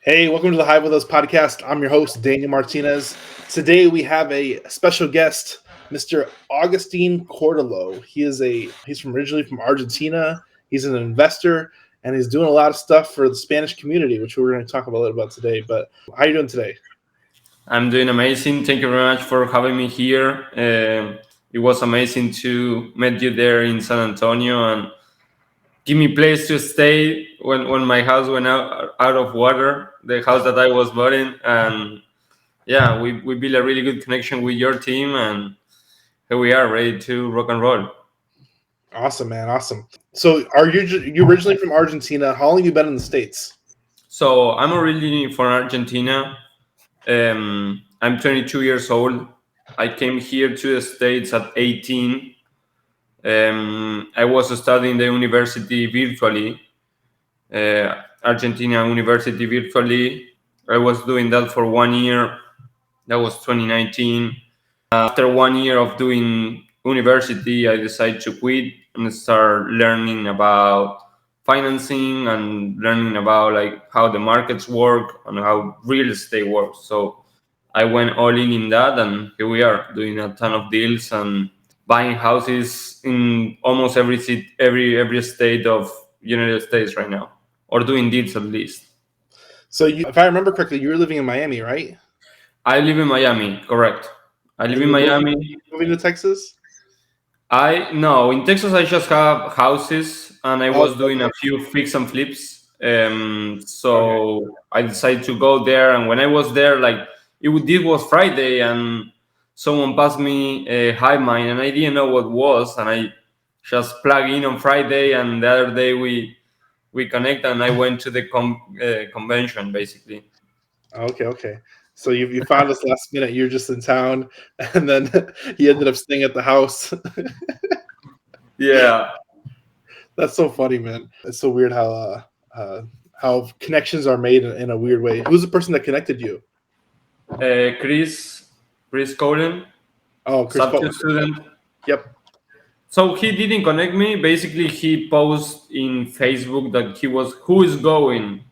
Hey, welcome to the Hive with Us podcast. I'm your host, Daniel Martinez. Today we have a special guest, Mr. Augustine Quarterolo. He's originally from Argentina. He's an investor and he's doing a lot of stuff for the Spanish community, which we're going to talk a little about today. But how are you doing today? I'm doing amazing. Thank you very much for having me here. It was amazing to meet you there in San Antonio and give me place to stay when my house went out of water, the house that I was bought in. And yeah, we built a really good connection with your team, and here we are ready to rock and roll. Awesome, man. Awesome. So you originally from Argentina? How long have you been in the States? So I'm originally from Argentina. I'm 22 years old. I came here to the States at 18. I was studying the university virtually, Argentina University virtually. I was doing that for 1 year. That was 2019. After 1 year of doing university, I decided to quit and start learning about financing and learning about like how the markets work and how real estate works. So I went all in that, and here we are doing a ton of deals and buying houses in almost every city, every state of United States right now, or doing deals at least. So if I remember correctly, you were living in Miami, right? I live in Miami, correct. I live in Miami. Moving to Texas? No, in Texas I just have houses, and I was doing a few fix and flips. So I decided to go there, and when I was there, like it was Friday, and someone passed me a Hive Mind, and I didn't know what it was, and I just plugged in on Friday, and the other day we connect, and I went to the convention basically. Okay. So you found us last minute. You're just in town, and then you ended up staying at the house. Yeah, That's so funny, man. It's so weird how connections are made in a weird way. Who's the person that connected you? Chris Colin, Oh, Chris substitute student. Yep. So he didn't connect me. Basically, he posted in Facebook that who is going,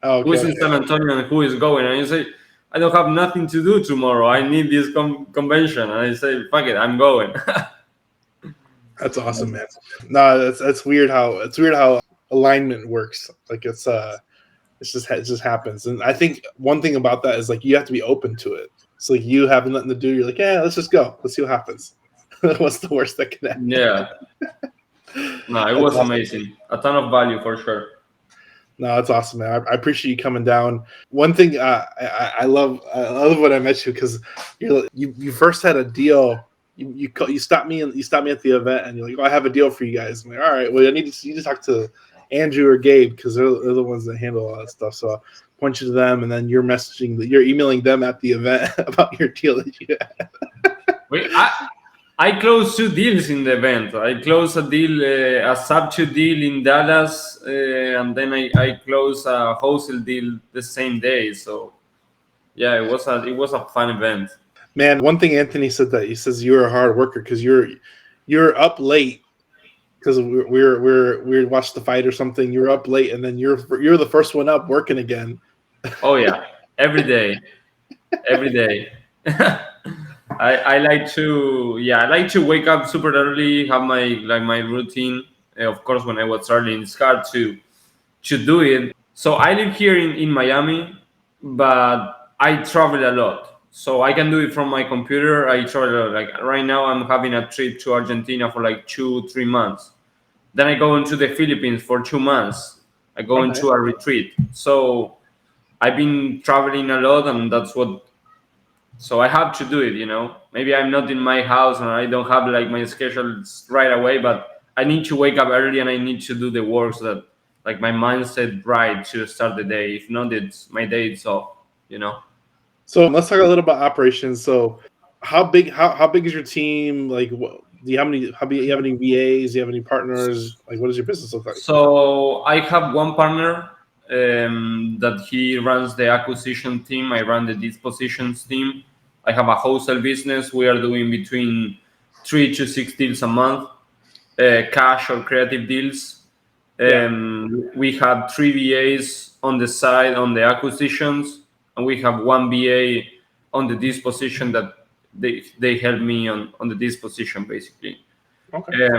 Oh, who is in okay. San Antonio, and who is going. And I say, I don't have nothing to do tomorrow. I need this convention. And I say, fuck it, I'm going. That's awesome, man. No, that's weird how alignment works. Like it just happens. And I think one thing about that is like you have to be open to it. So like you have nothing to do, you're like, yeah, let's just go. Let's see what happens. What's the worst that can happen? Yeah. No, it was amazing. A ton of value for sure. No, that's awesome, man. I appreciate you coming down. One thing I love when I met you because you first had a deal. You stopped me at the event and you're like, oh, I have a deal for you guys. I'm like, all right, well, you need to talk to Andrew or Gabe because they're the ones that handle all that stuff. So I'll point you to them, and then you're emailing them at the event about your deal that you had. Wait, I closed 2 deals in the event. I closed a deal, a sub-2 deal in Dallas, and then I closed a wholesale deal the same day. So yeah, it was a fun event. Man, one thing Anthony said that he says you're a hard worker because you're up late because we watched the fight or something. You're up late, and then you're the first one up working again. Oh yeah, every day. I like to wake up super early, have my routine. Of course, when I was starting, it's hard to do it. So I live here in Miami, but I travel a lot. So I can do it from my computer. I travel a lot. Like right now, I'm having a trip to Argentina for like 2-3 months. Then I go into the Philippines for 2 months. I go into a retreat. So I've been traveling a lot, and so I have to do it, Maybe I'm not in my house and I don't have like my schedule right away, but I need to wake up early and I need to do the work so that like my mindset right to start the day. If not, my day is off, So let's talk a little about operations. So how big is your team? Like, do you have any VAs? Do you have any partners? Like, what does your business look like? So I have one partner that he runs the acquisition team. I run the dispositions team. I have a wholesale business. We are doing between 3 to 6 deals a month, cash or creative deals. We had 3 VAs on the side on the acquisitions, and we have 1 VA on the disposition that they help me on the disposition basically. Okay.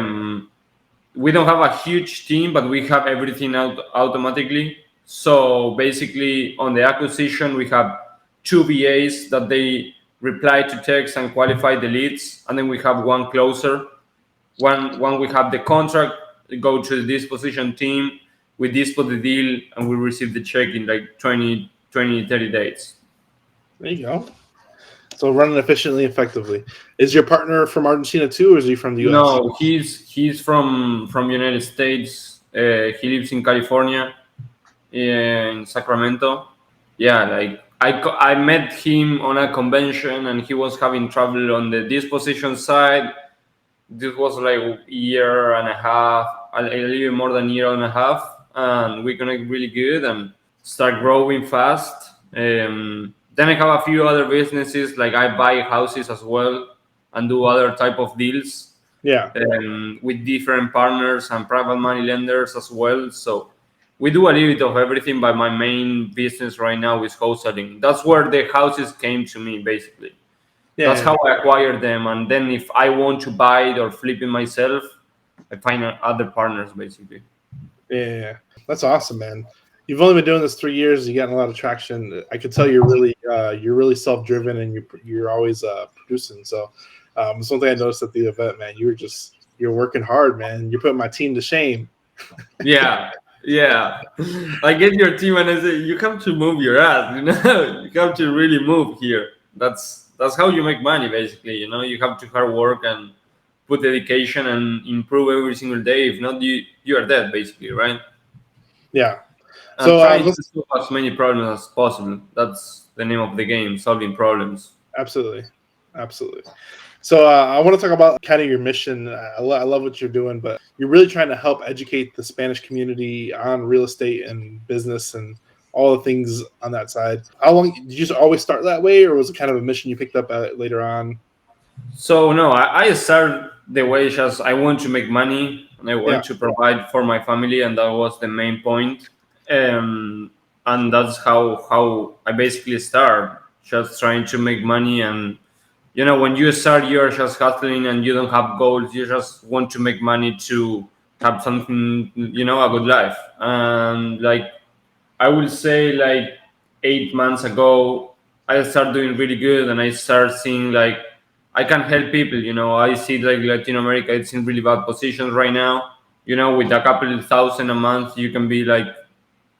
We don't have a huge team, but we have everything out automatically. So basically, on the acquisition, we have 2 VAs that they reply to text and qualify the leads, and then we have one closer. One we have the contract, go to the disposition team, we dispose the deal, and we receive the check in like 20, 30 days. There you go. So running efficiently, effectively. Is your partner from Argentina too, or is he from the US? No, he's from United States. He lives in California, in Sacramento. Yeah, like I met him on a convention, and he was having trouble on the disposition side. This was like a year and a half, a little bit more than a year and a half, and we connect really good and start growing fast. Then I have a few other businesses, like I buy houses as well and do other type of deals. Yeah. With different partners and private money lenders as well. So we do a little bit of everything, but my main business right now is wholesaling. That's where the houses came to me, basically. Yeah, that's how I acquired them. And then if I want to buy it or flip it myself, I find other partners, basically. Yeah, that's awesome, man. You've only been doing this 3 years. You're getting a lot of traction. I can tell you're really self-driven, and you're always producing. So it's one thing I noticed at the event, man. You're working hard, man. You're putting my team to shame. Yeah. I get your team and I say, you have to move your ass, you have to really move here. That's how you make money, basically. You have to hard work and put dedication and improve every single day. If not, you are dead, basically, right? Yeah. And so trying to solve as many problems as possible. That's the name of the game, solving problems. Absolutely. So I want to talk about kind of your mission. I love what you're doing, but you're really trying to help educate the Spanish community on real estate and business and all the things on that side. How long did you just always start that way, or was it kind of a mission you picked up later on? So no, I started the way just I want to make money and I want to provide for my family, and that was the main point. And that's how I basically start, just trying to make money. And when you start, you're just hustling and you don't have goals. You just want to make money to have something, a good life. And like I will say, like 8 months ago, I started doing really good, and I started seeing like I can help people. I see like Latin America, it's in really bad positions right now. With a couple of thousand a month, you can be like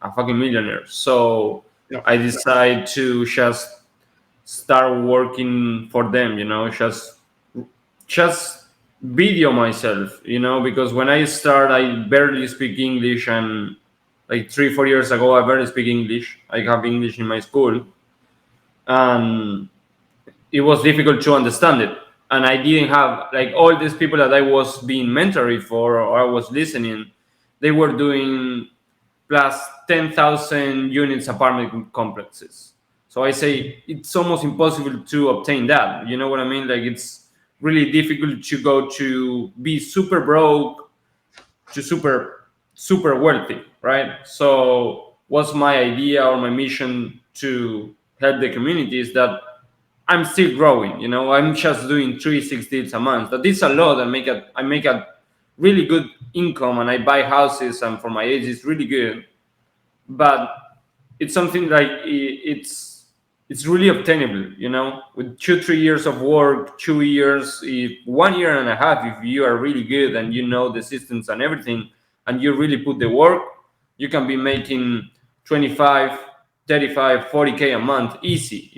a fucking millionaire. So I decided to just start working for them, just video myself, because when I start, I barely speak English, and like 3-4 years ago, I barely speak English. I have English in my school, and it was difficult to understand it. And I didn't have like all these people that I was being mentored for, or I was listening, they were doing plus 10,000 units apartment complexes. So I say it's almost impossible to obtain that. You know what I mean? Like it's really difficult to go to be super broke to super wealthy, right? So what's my idea or my mission to help the community is that I'm still growing. I'm just doing 3-6 deals a month. That is a lot. I make a really good income, and I buy houses, and for my age, it's really good. But it's something like it's really obtainable, with 2-3 years of work, 2 years, 1 year and a half. If you are really good and you know the systems and everything, and you really put the work, you can be making 25, 35, 40K a month easy,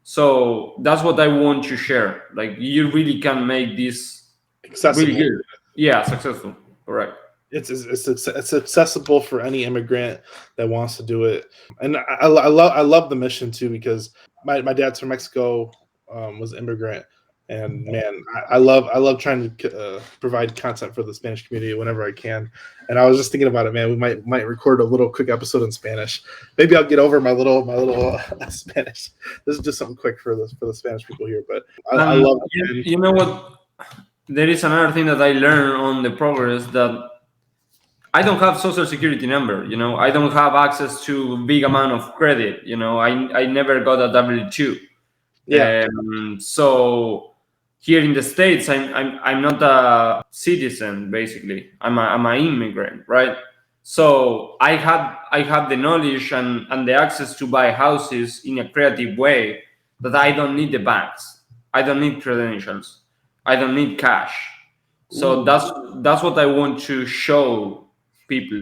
So that's what I want to share. Like you really can make this accessible. Really good. Yeah, successful. Correct. It's accessible for any immigrant that wants to do it. And I love the mission too, because my dad's from Mexico, was immigrant, and man, I love trying to provide content for the Spanish community whenever I can. And I was just thinking about it, man. We might record a little quick episode in Spanish. Maybe I'll get over my little Spanish. This is just something quick for the Spanish people here, but I love it. You know what? There is another thing that I learned on the progress, that I don't have social security number. I don't have access to big amount of credit. I never got a W-2. Yeah. So here in the States, I'm not a citizen. Basically, I'm an immigrant, right? So I have the knowledge and the access to buy houses in a creative way that I don't need the banks. I don't need credentials. I don't need cash. So that's what I want to show people.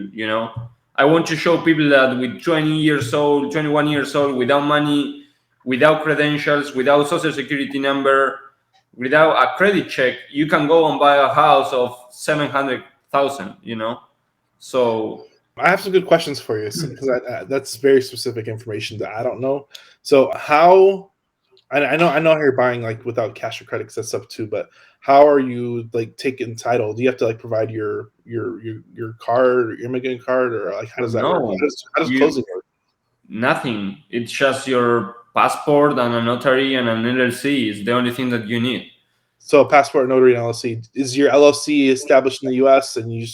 I want to show people that with 20 years old, 21 years old, without money, without credentials, without social security number, without a credit check, you can go and buy a house of 700,000. So I have some good questions for you because that's very specific information that I don't know. So how I know how you're buying like without cash or credit, 'cause that's stuff too. But how are you like taking title? Do you have to like provide your card, your immigrant card, or like how does that work? no, How does you closing work? nothing. It's just your passport and a notary and an LLC is the only thing that you need. So passport, notary, and LLC. Is your LLC established in the U.S. and you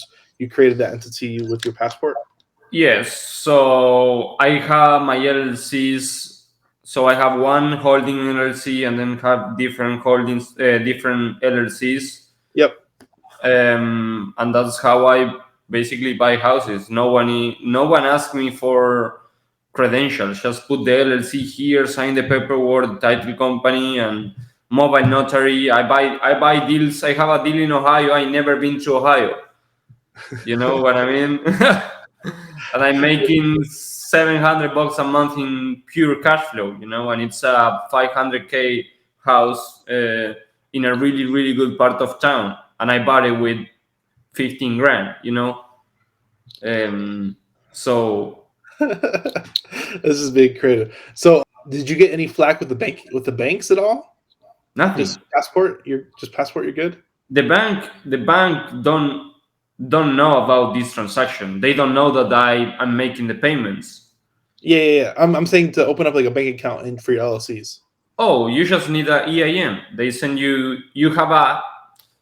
created that entity with your passport? Yes. So I have my LLCs. So I have one holding LLC and then have different holdings, different LLCs. Yep. And that's how I basically buy houses. No one asked me for credentials. Just put the LLC here, sign the paperwork, title company, and mobile notary. I buy deals. I have a deal in Ohio. I never been to Ohio. You know what I mean? And I'm making $700 a month in pure cash flow. And it's a 500K house in a really, really good part of town. And I bought it with 15 grand. So This is being creative. So did you get any flack with the banks at all? nothing. Just passport. You're good. The bank don't know about this transaction. They don't know that I am making the payments. Yeah. I'm saying to open up like a bank account for your LLCs. Oh, you just need an EIN. They send you.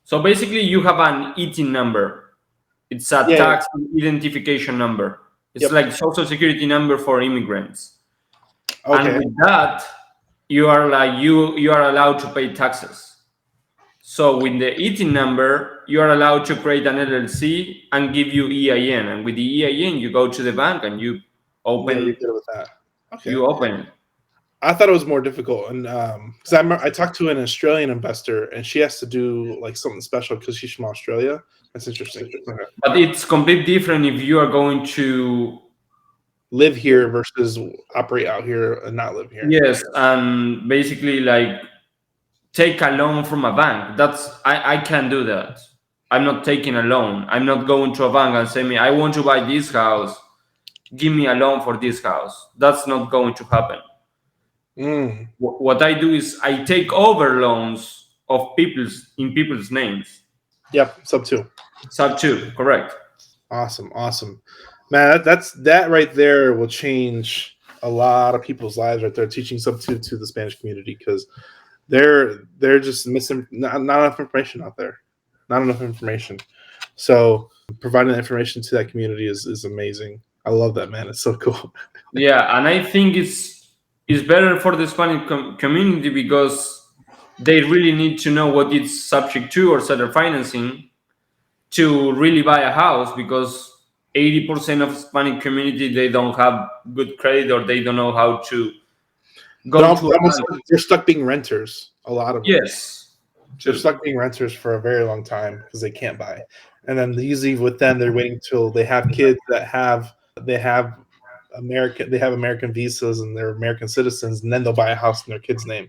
So basically you have an EIN number. It's a tax identification number. It's like social security number for immigrants. Okay. And with that, you are allowed to pay taxes. So with the EIN number, you are allowed to create an LLC and give you EIN. And with the EIN, you go to the bank and you open. Yeah, you're good with that. Okay. You open it. I thought it was more difficult, and because I talked to an Australian investor, and she has to do like something special because she's from Australia. That's interesting. Okay. But it's completely different if you are going to Live here versus operate out here and not live here. Yes, and basically like take a loan from a bank. I can't do that. I'm not taking a loan. I'm not going to a bank and saying, I want to buy this house. Give me a loan for this house. That's not going to happen. What I do is I take over loans of people's names. Yep, sub 2. Sub 2, correct. Awesome. Man, that right there will change a lot of people's lives right there, teaching sub 2 to the Spanish community, because they're just missing not enough information out there. Not enough information. So providing that information to that community is amazing. I love that, man. It's so cool. Yeah, and I think it's better for the Spanish community because they really need to know what it's subject to or seller financing to really buy a house, because 80% of Hispanic community, they don't have good credit or they don't know how to go they're stuck being renters. A lot of them. Yes. They're stuck being renters for a very long time because they can't buy. And then usually with them, they're waiting till they have kids that have American visas and they're American citizens, and then they'll buy a house in their kid's name.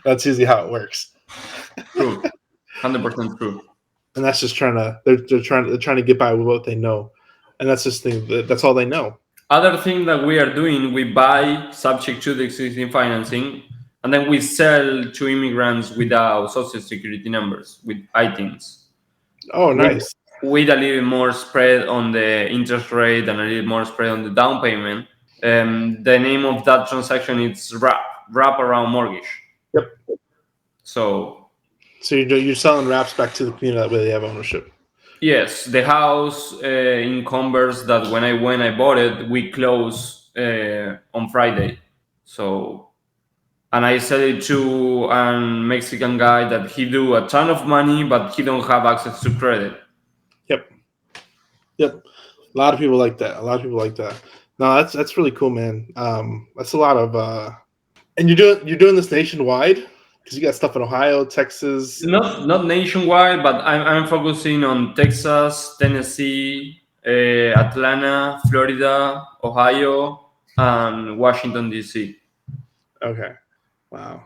That's usually how it works. True. 100% true. And that's just they're trying to get by with what they know, and that's that's all they know. Other thing that we are doing, we buy subject to the existing financing, and then we sell to immigrants without social security numbers, with ITINs. Oh, nice. With a little more spread on the interest rate and a little more spread on the down payment. The name of that transaction is wraparound mortgage. Yep. So you're selling wraps back to the community, that way they have ownership. Yes, the house in Converse that when I bought it, we close on Friday. So, and I sell it to a Mexican guy that he do a ton of money, but he don't have access to credit. Yep. Yep. A lot of people like that. A lot of people like that. No, that's really cool, man. That's a lot of and you're doing this nationwide because you got stuff in Ohio, Texas. Not nationwide, but I'm focusing on Texas, Tennessee, Atlanta, Florida, Ohio, and Washington D.C. Okay. Wow.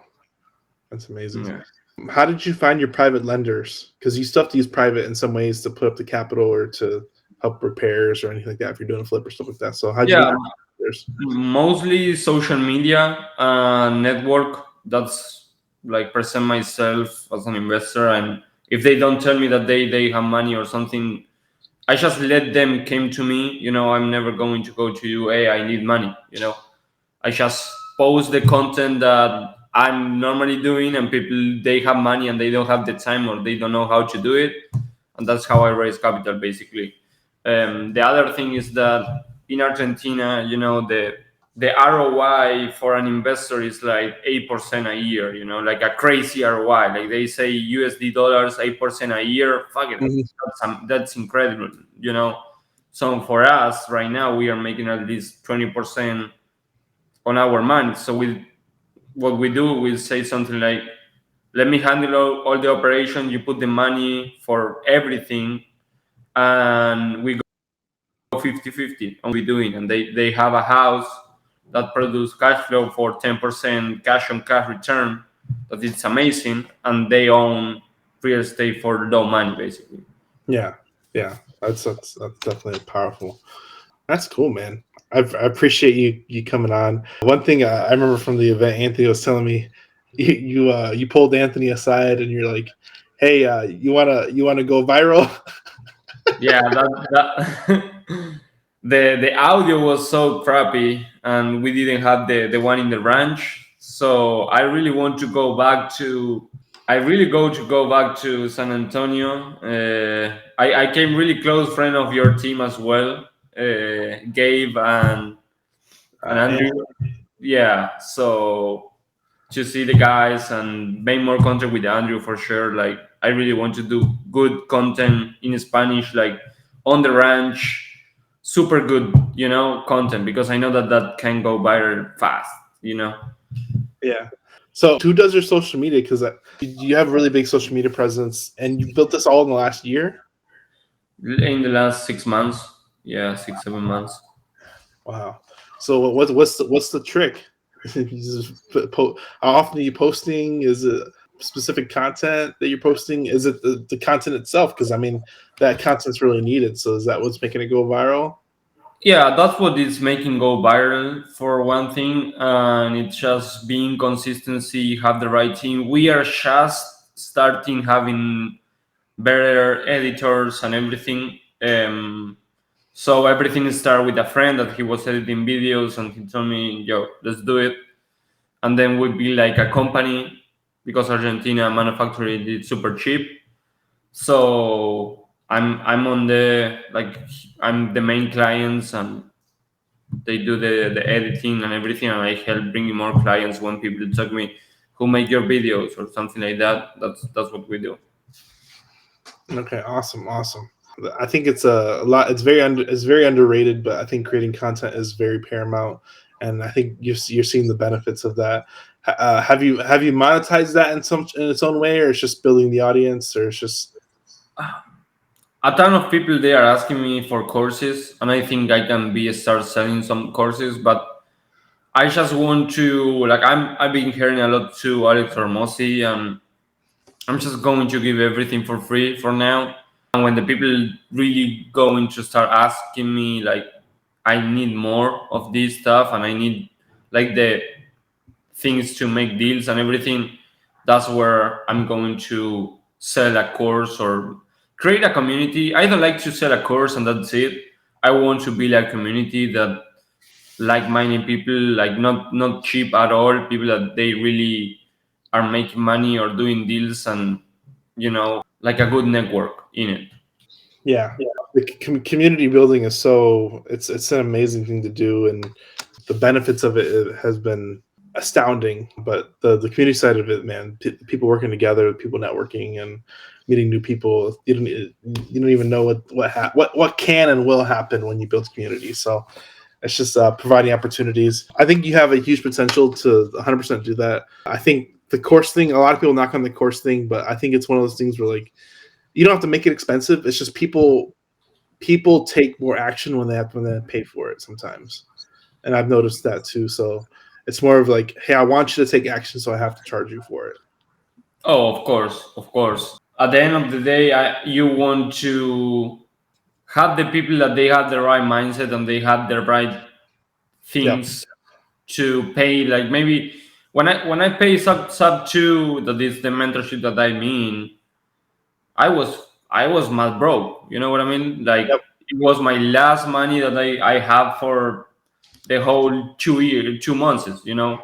That's amazing. Yeah. How did you find your private lenders? Because you still have to use private in some ways to put up the capital or to help repairs or anything like that if you're doing a flip or stuff like that. So how'd you Yeah, get lenders? mostly social media network. That's like present myself as an investor, and if they don't tell me that they have money or something, I just let them came to me. I'm never going to go to you. Hey, I need money. I just post the content that I'm normally doing, and people they have money and they don't have the time or they don't know how to do it, and that's how I raise capital basically. The other thing is that in Argentina, the ROI for an investor is like 8% a year. Like a crazy ROI. Like they say USD dollars 8% a year. Fuck it, Mhm. that's incredible. So for us right now, we are making at least 20% on our money. So what we do, we say something like, let me handle all the operation. You put the money for everything, and we go 50-50 on what we're doing. And they have a house that produce cash flow for 10% cash on cash return. That it's amazing, and they own real estate for low money, basically. Yeah. Yeah. That's definitely powerful. That's cool, man. I appreciate you coming on. One thing I remember from the event, Anthony was telling me, you pulled Anthony aside and you're like, "Hey, you wanna go viral?" Yeah, that the audio was so crappy, and we didn't have the one in the ranch. So I really want to go back to. I really go back to San Antonio. I came really close friend of your team as well, Gabe and And Andrew. Yeah, so to see the guys and make more content with Andrew for sure. Like I really want to do good content in Spanish, like on the ranch, super good, content because I know that can go viral fast. yeah. So who does your social media? Because you have a really big social media presence, and you built this all in the last year. In the last 6 months, yeah, 6-7 months. Wow. So what's the trick? You just how often are you posting? Is it specific content that you're posting? Is it the content itself? Because I mean, that content's really needed. So is that what's making it go viral? Yeah, that's what is making go viral for one thing, and it's just being consistency, have the right team. We are just starting having better editors and everything. So everything started with a friend that he was editing videos, and he told me, "Yo, let's do it." And then we'd be like a company because Argentina manufacturing is super cheap. So I'm on the like I'm the main clients, and they do the editing and everything, and I help bring more clients when people tell me who make your videos or something like that. That's what we do. Okay, awesome. I think it's a lot. It's very underrated, but I think creating content is very paramount, and I think you're seeing the benefits of that. Have you monetized that in its own way, or it's just building the audience, or it's just A ton of people they are asking me for courses, and I think I can be start selling some courses, but I just want to like I've been hearing a lot to Alex Hormozzi, and I'm just going to give everything for free for now. And when the people really going to start asking me like I need more of this stuff and I need like the things to make deals and everything, that's where I'm going to sell a course or create a community. I don't like to sell a course and that's it. I want to build a community that like-minded people, like not cheap at all, people that they really are making money or doing deals and like a good network in it. Yeah, the community building is so it's an amazing thing to do, and the benefits of it has been astounding. But the community side of it, man, people working together, people networking and meeting new people. You don't even know what can and will happen when you build community. So it's just providing opportunities. I think you have a huge potential to 100% do that. I think the course thing, a lot of people knock on the course thing, but I think it's one of those things where like you don't have to make it expensive. It's just people take more action when they pay for it sometimes, and I've noticed that too. So it's more of like, hey, I want you to take action, so I have to charge you for it. Oh, of course, of course. At the end of the day, you want to have the people that they have the right mindset and they have the right Yep. things to pay. Like maybe when I pay sub two, that is the mentorship that I mean, I was mad broke. You know what I mean? Like Yep. it was my last money that I have for the whole 2 year 2 months. You know,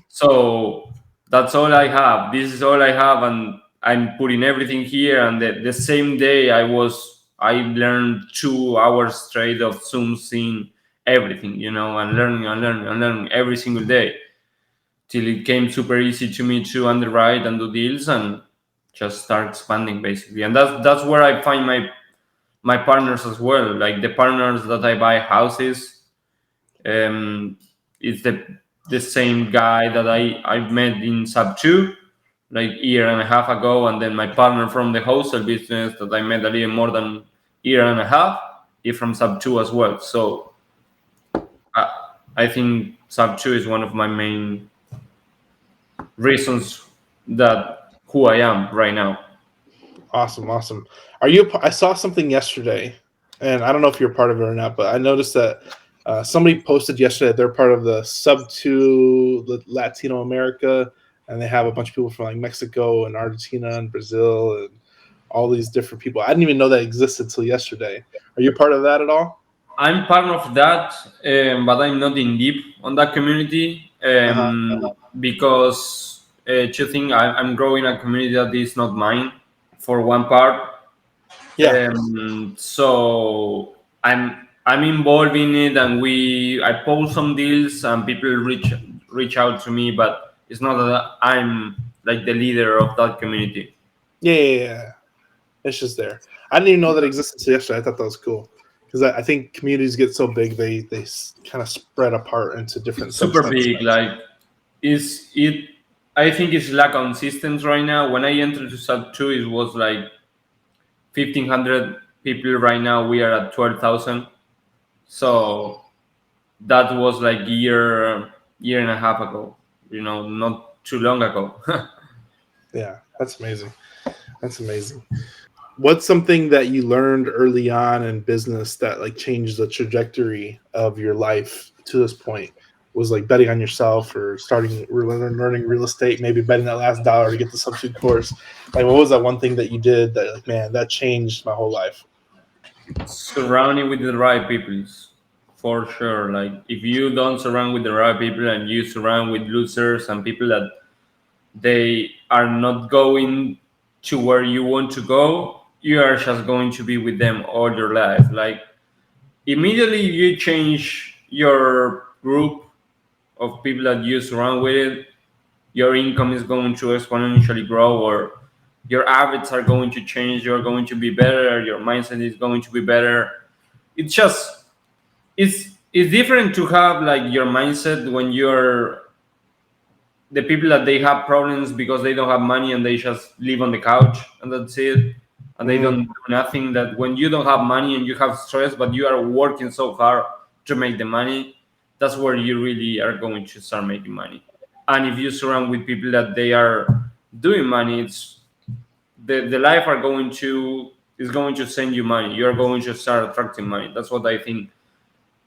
so that's all I have. This is all I have, and I'm putting everything here. And the same day, I learned 2 hours straight of Zoom, seeing everything, and learning and learning and learning every single day till it came super easy to me to underwrite and do deals and just start expanding basically. And that's where I find my partners as well. Like the partners that I buy houses, um, it's the same guy that I've met in Sub 2 like year and a half ago, and then my partner from the wholesale business that I met a little more than year and a half is from Sub 2 as well. So I, I think Sub 2 is one of my main reasons that who I am right now. Awesome, awesome. Are you? I saw something yesterday, and I don't know if you're part of it or not, but I noticed that somebody posted yesterday that they're part of the Sub Two Latino America, and they have a bunch of people from like Mexico and Argentina and Brazil and all these different people. I didn't even know that existed until yesterday. Are you part of that at all? I'm part of that, but I'm not in deep on that community Uh huh. because two things. I'm growing a community that is not mine for one part. Yeah. So I'm involved in it, and I post some deals, and people reach out to me, but it's not that I'm like the leader of that community. Yeah. It's just there. I didn't even know that existed until yesterday. I thought that was cool because I think communities get so big they kind of spread apart into different It's super subsets. big. Like is it? I think it's lack on systems right now. When I entered to sub two, it was like 1,500 people. Right now, we are at 12,000. So that was like year and a half ago. Not too long ago. Yeah, that's amazing. That's amazing. What's something that you learned early on in business that like changed the trajectory of your life to this point? Was like betting on yourself or learning real estate, maybe betting that last dollar to get the substitute course. Like, what was that one thing that you did that, like, man, that changed my whole life? Surrounding with the right people, for sure. Like if you don't surround with the right people and you surround with losers and people that they are not going to where you want to go, you are just going to be with them all your life. Like immediately you change your group of people that you surround with, your income is going to exponentially grow, or your habits are going to change. You're going to be better. Your mindset is going to be better. It's just it's different to have like your mindset when you're the people that they have problems because they don't have money and they just live on the couch and that's it, and they don't Mm, do nothing. That when you don't have money and you have stress but you are working so hard to make the money, that's where you really are going to start making money. And if you surround with people that they are doing money, it's the life are going to is going to send you money. You're going to start attracting money. That's what I think.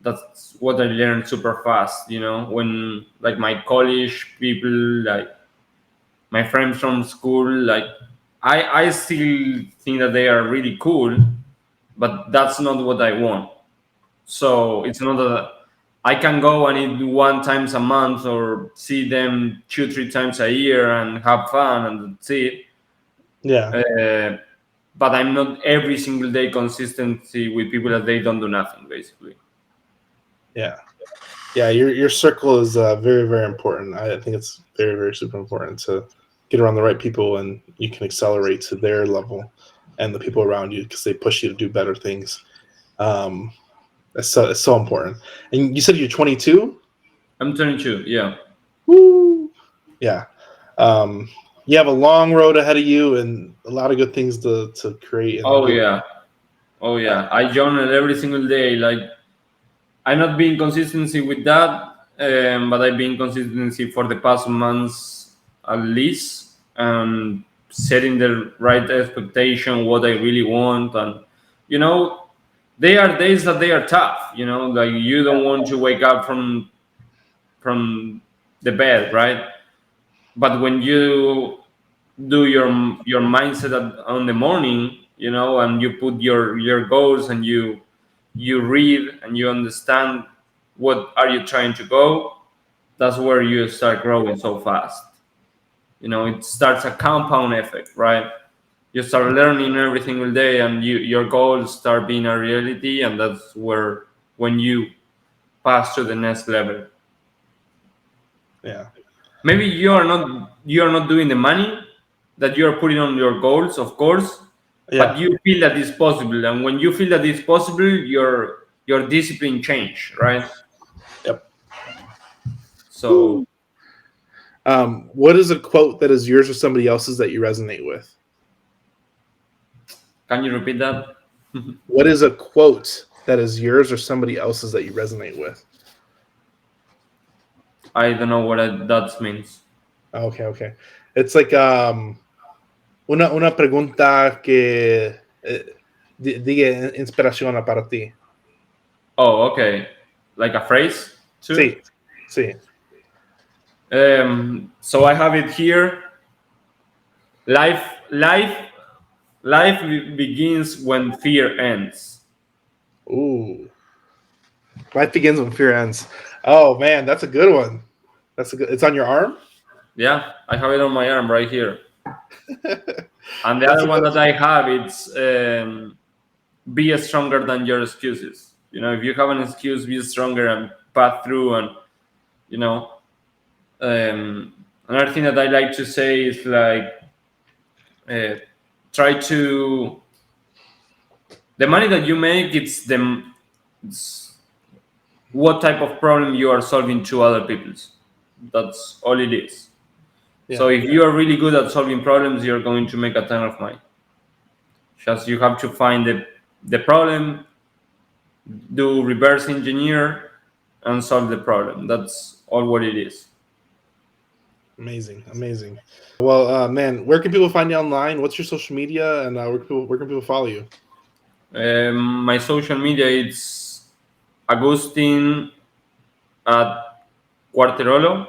That's what I learned super fast. When like my college people, like my friends from school, like I still think that they are really cool, but that's not what I want. So it's not that I can go and eat one times a month or see them 2 3 times a year and have fun and that's it. yeah. Uh, but I'm not every single day consistency with people that they don't do nothing, basically. Yeah. Your circle is very, very important. I think it's very, very super important to get around the right people, and you can accelerate to their level and the people around you because they push you to do better things. It's so important. And you said you're 22. I'm 22. Yeah. Woo! Yeah. You have a long road ahead of you and a lot of good things to create. And Oh yeah. I journal every single day. Like, I'm not being consistency with that, but I've been consistency for the past months at least, and setting the right expectation, what I really want, and you know, there are days that they are tough. You know, like you don't want to wake up from the bed, right? But when you do your mindset on the morning, you know, and you put your goals, and you read and you understand what are you trying to go, that's where you start growing so fast. You know, it starts a compound effect, right? You start learning every single day, and your goals start being a reality, and that's where when you pass to the next level. Yeah. Maybe you are not doing the money that you are putting on your goals, of course, but you feel that it's possible, and when you feel that it's possible, your discipline change, right? Yep. So What is a quote that is yours or somebody else's that you resonate with? can you repeat that? What is a quote that is yours or somebody else's that you resonate with? I don't know what that means. Okay. It's like una pregunta que diga inspiración para ti. Oh, okay. Like a phrase too? Sí. So I have it here. Life begins when fear ends. Ooh. Life begins when fear ends. Oh man, that's a good one. It's on your arm? Yeah, I have it on my arm right here. And the other one that I have, it's be stronger than your excuses. You know, if you have an excuse, be stronger and pass through. And you know, another thing that I like to say is like, try to, the money that you make, it's what type of problem you are solving to other people's. That's all it is. So if you are really good at solving problems, you're going to make a ton of money. Just you have to find the problem, do reverse engineer, and solve the problem. That's all what it is. Amazing. Well, man, where can people find you online? What's your social media, and where can people follow you? My social media, it's Augustine Quarterolo.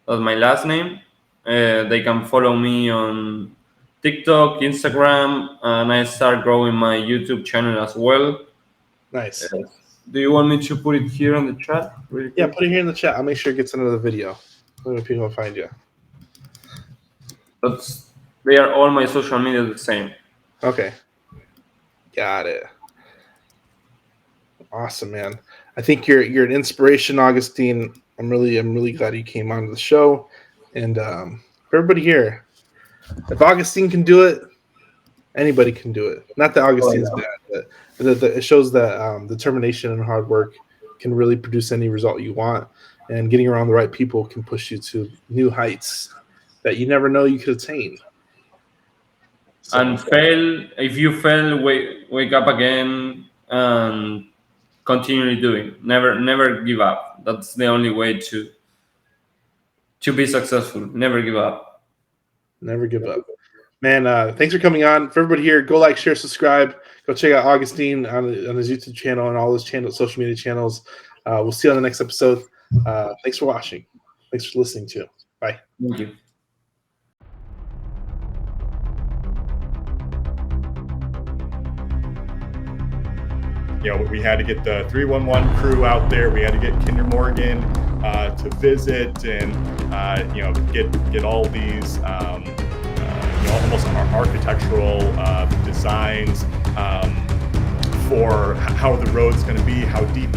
That's my last name. They can follow me on TikTok, Instagram, and I start growing my YouTube channel as well. Nice. Do you want me to put it here on the chat? Really quick? Yeah, put it here in the chat. I'll make sure it gets into the video. Where do people find you? They are all my social media the same. Okay. Got it. Awesome, man. I think you're an inspiration, Augustine. I'm really glad you came on the show. And for everybody here, if Augustine can do it, anybody can do it. Not that Augustine's bad, but it shows that determination and hard work can really produce any result you want. And getting around the right people can push you to new heights that you never know you could attain. So, and if you fail, wake up again and continue doing. Never give up. That's the only way to be successful. Never give up. Never give up. Man, thanks for coming on. For everybody here, go like, share, subscribe. Go check out Augustine on his YouTube channel and all his social media channels. We'll see you on the next episode. Thanks for watching. Thanks for listening too. Bye. Thank you. You know, we had to get the 311 crew out there. We had to get Kinder Morgan to visit and get all these almost architectural designs for how the road's going to be, how deep